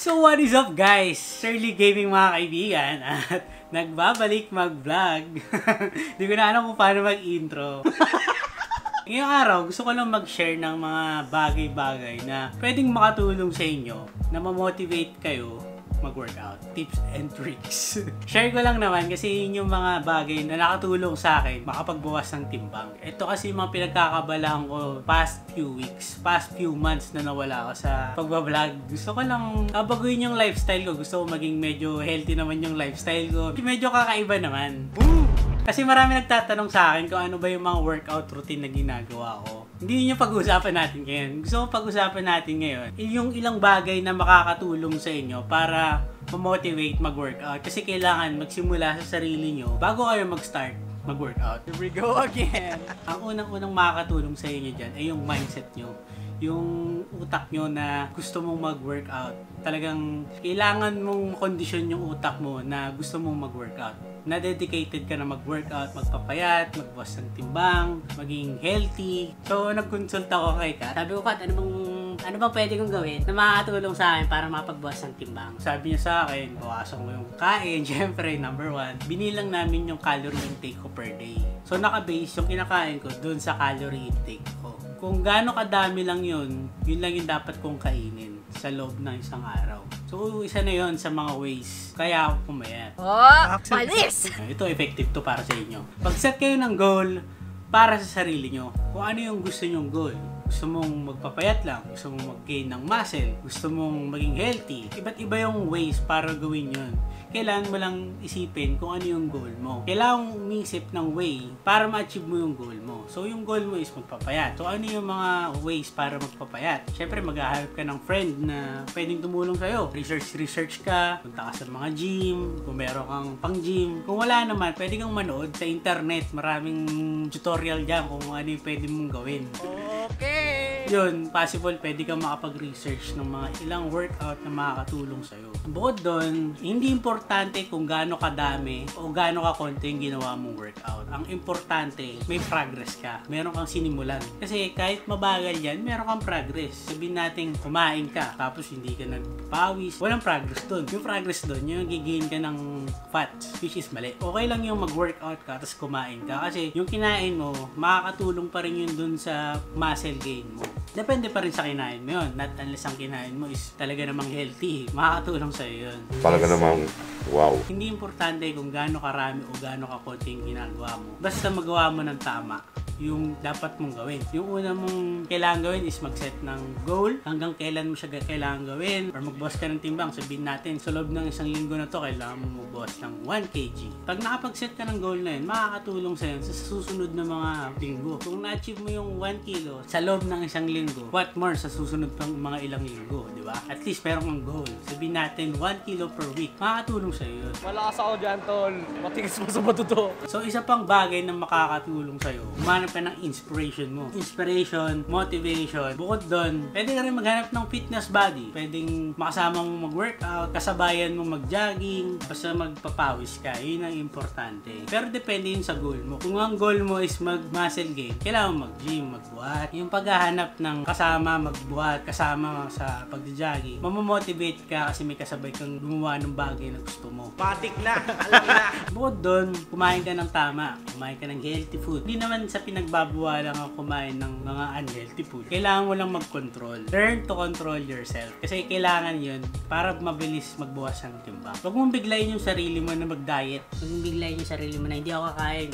So what is up guys? Shirley Gaming mga kaibigan at nagbabalik mag-vlog. Di ko na alam kung paano mag-intro. Ngayong araw, gusto ko lang mag-share ng mga bagay-bagay na pwedeng makatulong sa inyo na ma-motivate kayo mag-workout. Tips and tricks. Share ko lang naman kasi yun yung mga bagay na nakatulong sa akin makapagbawas ng timbang. Ito kasi yung mga pinagkakabalaan ko past few weeks, past few months na nawala ako sa pagbablog. Gusto ko lang baguhin yung lifestyle ko. Gusto ko maging medyo healthy naman yung lifestyle ko. Medyo kakaiba naman. Kasi marami nagtatanong sa akin kung ano ba yung mga workout routine na ginagawa ko. Hindi yun yung pag-uusapan natin ngayon. Gusto ko pag-usapan natin ngayon yung ilang bagay na makakatulong sa inyo para ma-motivate mag-workout. Kasi kailangan magsimula sa sarili nyo bago kayo mag-start mag-workout. Here we go again! Ang unang-unang makakatulong sa inyo dyan ay yung mindset nyo. Yung utak nyo na gusto mong mag-workout. Talagang kailangan mong kondisyon yung utak mo na gusto mong mag-workout. Na dedicated ka na mag-workout, magpapayat, magbawas ng timbang, maging healthy. So, nag-consult ako kay Kat. Sabi ko, Kat, ano bang pwede kong gawin na makakatulong sa akin para mapagbawas ng timbang? Sabi niya sa akin, bawasan ko yung kain, syempre, number 1. Binilang namin yung calorie intake ko per day. So, naka-base yung kinakain ko dun sa calorie intake ko. Kung gaano kadami lang yun lang yung dapat kong kainin sa loob ng isang araw. So, isa na yun sa mga ways. Kaya ako pumayat. Oh, palis! Ito, effective to para sa inyo. Pag-set kayo ng goal para sa sarili nyo, kung ano yung gusto nyong goal. Gusto mong magpapayat lang, gusto mong mag-gain ng muscle, gusto mong maging healthy. Iba't iba yung ways para gawin yun. Kailangan mo lang isipin kung ano yung goal mo. Kailangan mong umisip ng way para ma-achieve mo yung goal mo. So, yung goal mo is magpapayat. So, ano yung mga ways para magpapayat? Siyempre, maghahanap ka ng friend na pwedeng tumulong sa'yo. Research ka, punta ka sa mga gym, kung meron kang pang-gym. Kung wala naman, pwede kang manood sa internet. Maraming tutorial dyan kung ano yung pwede mong gawin. Okay! Yun, possible pwede kang makapag-research ng mga ilang workout na makakatulong sa'yo. Bukod doon, hindi importante kung gaano kadami o gaano kakonti yung ginawa mong workout. Ang importante, may progress ka. Meron kang sinimulan. Kasi kahit mabagal yan, meron kang progress. Sabihin natin, kumain ka, tapos hindi ka nagpawis. Walang progress doon. Yung progress doon, yung gigain ka ng fats, which is mali. Okay lang yung mag-workout ka, tapos kumain ka. Kasi yung kinain mo, makakatulong pa rin yun doon sa muscle gain mo. Depende pa rin sa kinain mo yun. Not unless ang kinain mo is talaga namang healthy. Makakatulong sa'yo yun. Talaga namang wow. Hindi importante kung gaano karami o gaano kakonti yung ginagawa mo. Basta magawa mo ng tama yung dapat mong gawin. Yung una mong kailangan gawin is mag-set ng goal. Hanggang kailan mo siya kailangan gawin or magbawas ka ng timbang. Sabihin natin, sa loob ng isang linggo na to, kailangan mo magbawas ng 1 kg. Pag nakapag-set ka ng goal na yun, makakatulong sa'yo sa susunod na mga linggo. Kung na-achieve mo yung 1 kilo sa loob ng isang linggo, what more sa susunod pang mga ilang linggo, di ba? At least meron kang goal. Sabihin natin, 1 kilo per week. Makakatulong sa'yo yun. Malakas ako dyan, tol. Matigis mo sa matuto. So, isa pang bagay na makakatulong sa'yo, humanap ka ng inspiration mo. Inspiration, motivation. Bukod doon, pwede ka rin maghanap ng fitness body. Pwedeng makasama mo mag-workout, kasabayan mo mag-jogging, basta magpapawis ka. Yun ang importante. Pero depende yun sa goal mo. Kung ang goal mo is mag-muscle gain, kailangan mag-gym, magbuhat. Yung paghahanap ng kasama, magbuhat, kasama sa pag-jogging, mamomotivate ka kasi may kasabay kang gumawa ng bagay na gusto mo. Patik na! Alam na! Bukod doon, kumain ka ng tama. Kumain ka ng healthy food. Hindi naman sa pinagbabawa lang ang kumain ng mga unhealthy food. Kailangan mo lang mag-control. Learn to control yourself. Kasi kailangan yun para mabilis magbawas ng timbang. Huwag mong biglayin yung sarili mo na mag-diet. Huwag mong biglayin yung sarili mo na hindi ako kakain.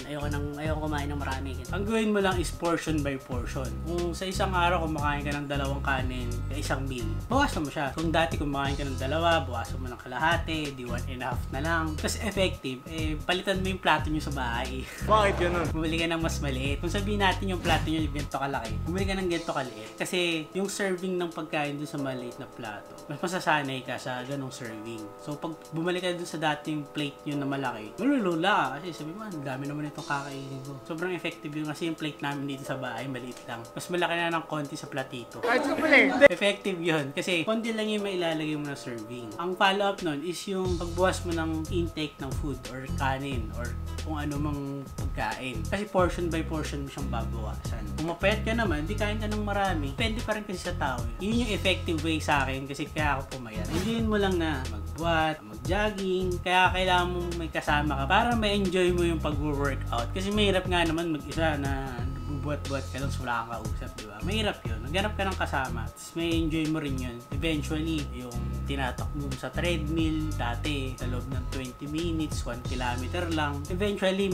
Ayoko kumain ng marami. Ang gawin mo lang is portion by portion. Kung sa isang araw kumakain ka ng 2 kanin, isang meal, bawasan mo siya. Kung dati kumakain ka ng 2, bawasan mo ng kalahati, di 1.5 na lang. Tapos effective, palitan mo yung plato nyo sa bahay. Bakit ganun? Bumili ka ng mas maliit. Kung sabihin natin yung plato nyo ganito kalaki, bumili ka ng ganito kaliit. Kasi yung serving ng pagkain dun sa maliit na plato, mas masasanay ka sa ganong serving. So pag bumalik ka dun sa dating plate nyo na malaki, malulula ka. Kasi sabi mo, ang dami naman itong kakainin ko. Sobrang effective yun kasi yung plate namin dito sa bahay, maliit lang. Mas malaki na ng konti sa platito. Ay, supuli! Effective yun. Kasi konti lang yung mailalagay mo na serving. Ang follow-up nun is yung pagbuwas mo ng intake ng food or kanin or kung ano mang pagkain. Kasi portion by portion babawasan mo siyang babawasan. Kung mapayat ka naman, di kain ka ng marami. Depende pa rin kasi sa tao. Yun yung effective way sa akin kasi kaya ako pumayat. Enjoyin mo lang na magbuhat, mag-jogging. Kaya kailangan mo may kasama ka para ma-enjoy mo yung pag-workout. Kasi mahirap nga naman mag-isa na bubuhat-buhat ka lang, wala kang kausap, di ba? Mahirap yun. Naghanap ka ng kasama. Tapos may enjoy mo rin yun. Eventually, yung tinatakbo mo sa treadmill, dati, sa loob ng 20 minutes, 1 kilometer lang. Eventually,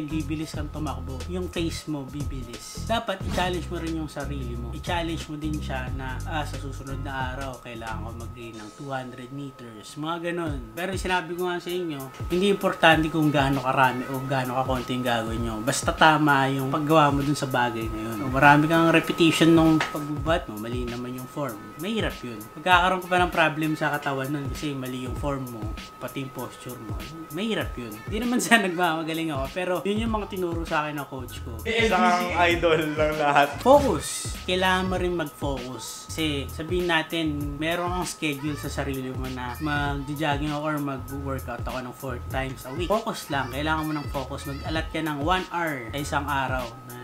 bibilis kang tumakbo. Yung pace mo, bibilis. Dapat, i-challenge mo rin yung sarili mo. I-challenge mo din siya na, sa susunod na araw, kailangan ko mag-gain ng 200 meters. Mga ganun. Pero sinabi ko nga sa inyo, hindi importante kung gaano karami o gaano kakonti yung gagawin nyo. Basta tama yung paggawa mo dun sa bagay na yun. So, marami kang repetition nung pagbubuhat mo, mali naman yung form. Mahirap yun. Magkakaroon ka pa ng problem sa katawan nun kasi mali yung form mo, pati yung posture mo. Mahirap yun. Hindi naman sa nagmamagaling ako, pero yun yung mga tinuro sa akin ng coach ko. Isang idol lang lahat. Focus. Kailangan mo rin mag-focus. Kasi sabihin natin, meron kang schedule sa sarili mo na mag-jogging ako or mag-workout ako ng 4 times a week. Focus lang. Kailangan mo ng focus. Mag-alat ka ng 1 hour sa isang araw na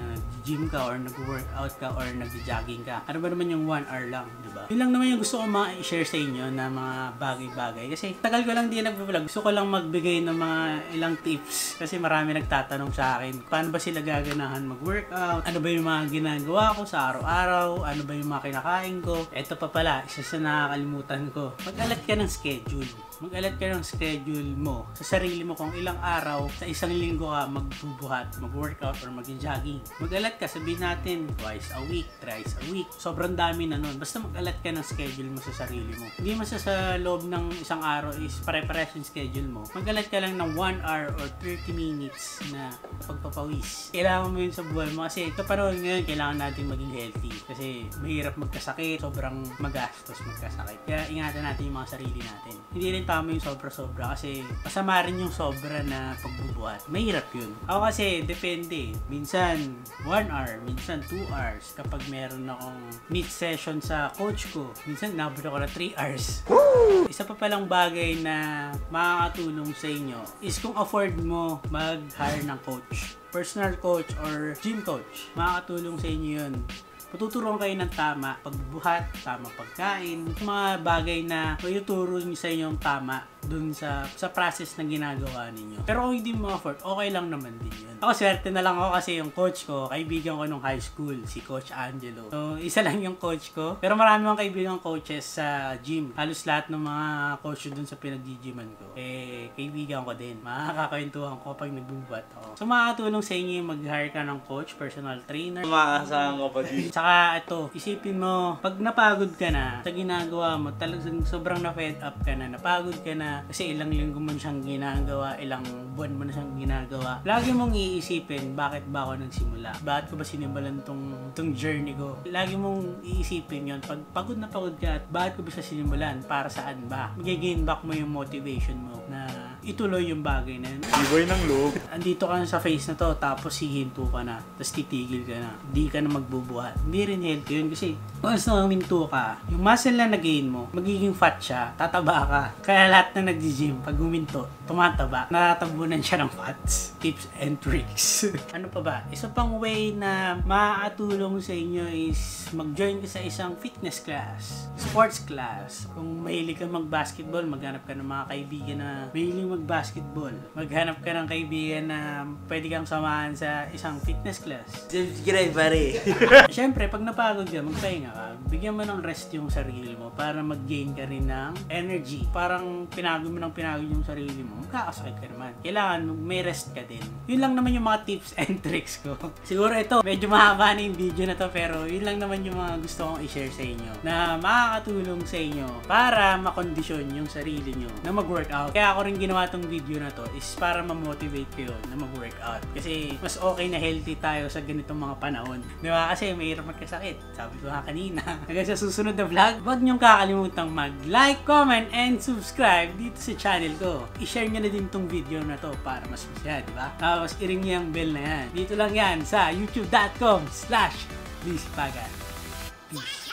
gym ka or nag-workout ka or nag-jogging ka. Ano ba naman yung 1 hour lang, di ba? Yun lang naman yung gusto ko i-share sa inyo na mga bagay-bagay. Kasi tagal ko lang din nag-vlog. Gusto ko lang magbigay ng mga ilang tips. Kasi marami nagtatanong sa akin, paano ba sila gaganahan mag-workout? Ano ba yung mga ginagawa ko sa araw-araw? Ano ba yung mga kinakain ko? Eto pa pala, isa sa nakakalimutan ko. Mag-alat ka ng schedule. Mag-alat ka ng schedule mo sa sarili mo kung ilang araw sa isang linggo ka magbubuhat, mag-workout or mag-jogging. Mag-alat ka, sabihin natin twice a week, thrice a week. Sobrang dami na nun. Basta mag-alat ka ng schedule mo sa sarili mo. Hindi sa loob ng isang araw is pare-pares yung schedule mo. Mag-alat ka lang ng 1 hour or 30 minutes na pagpapawis. Kailangan mo yun sa buhay mo kasi sa panahon ngayon kailangan natin maging healthy kasi mahirap magkasakit, sobrang magastos magkasakit. Kaya ingatan natin yung mga sarili natin. Hindi rin tama yung sobra-sobra kasi masama rin yung sobra na pagbubuhat. Mahirap yun. Ako kasi depende. Minsan 1 hour, minsan 2 hours kapag meron akong meet session sa coach ko. Minsan nabot ako na 3 hours. Woo! Isa pa palang bagay na makakatulong sa inyo is kung afford mo mag-hire ng coach. Personal coach or gym coach. Makakatulong sa inyo yun. Patuturuan kayo ng tama pagbuhat, tama pagkain, mga bagay na matuturo niyo sa inyong tama dun sa process na ginagawa ninyo. Pero kung hindi mo afford, okay lang naman din yun. Ako swerte na lang ako kasi yung coach ko, kaibigan ko nung high school, si Coach Angelo. So, isa lang yung coach ko. Pero marami akong kaibigan coaches sa gym. Halos lahat ng mga coach dun sa pinag-gyman ko, kaibigan ko din. Makakakwentuhan ko pag nagbubuhat ako. So, makakatulong sa inyo yung mag-hire ka ng coach, personal trainer. Makakasahan ko pa din. Saka ito, isipin mo, pag napagod ka na sa ginagawa mo, talagang sobrang na-fed up ka na, napagod ka na, kasi ilang linggo mo siyang ginagawa, ilang buwan mo na siyang ginagawa. Lagi mong iisipin, bakit ba ako nagsimula? Bakit ko ba sinimulan tong journey ko? Lagi mong iisipin yon. Pag pagod na pagod ka at bakit ko ba siya sinimulan? Para saan ba? Mag-gain back mo yung motivation mo na ituloy yung bagay na yun. Iboy ng loob. Andito ka na sa phase na to, tapos hihinto ka na, tapos titigil ka na. Hindi ka na magbubuhat. Hindi rin healthy yun kasi once na huminto ka, yung muscle na na-gain mo, magiging fat siya, tataba ka. Kaya lahat na nag-gym, pag huminto, tumataba, natatabunan siya ng fats. Tips and tricks. Ano pa ba? Isa pang way na makakatulong sa inyo is mag-join ka sa isang fitness class, sports class. Kung mahilig ka mag-basketball, maghanap ka ng mga kaibigan na mahilig mag-basketball. Maghanap ka ng kaibigan na pwede kang samahan sa isang fitness class. Subscribe pare. Siyempre, pag napagod ka, magpahinga ka. Bigyan mo ng rest yung sarili mo para mag-gain ka rin ng energy. Parang pinagod mo ng pinagod yung sarili mo, magkakasakit ka naman. Kailangan may rest ka din. Yun lang naman yung mga tips and tricks ko. Siguro ito, medyo mahaba na yung video na to, pero yun lang naman yung mga gusto kong i-share sa inyo na makakatulong sa inyo para makondisyon yung sarili nyo na mag-workout. Kaya ako rin ginawa tong video na to is para ma-motivate kayo na mag-workout. Kasi mas okay na healthy tayo sa ganitong mga panahon. Di ba? Kasi mahirap magkasakit. Sabi ko nga kanina. Hanggang sa susunod na vlog, huwag niyong kakalimutang mag-like, comment, and subscribe dito sa channel ko. I-share niyo na din tong video na to para mas masaya, di ba? Tapos i-ring niyo yung bell na yan. Dito lang yan sa youtube.com/LizPagan. Peace.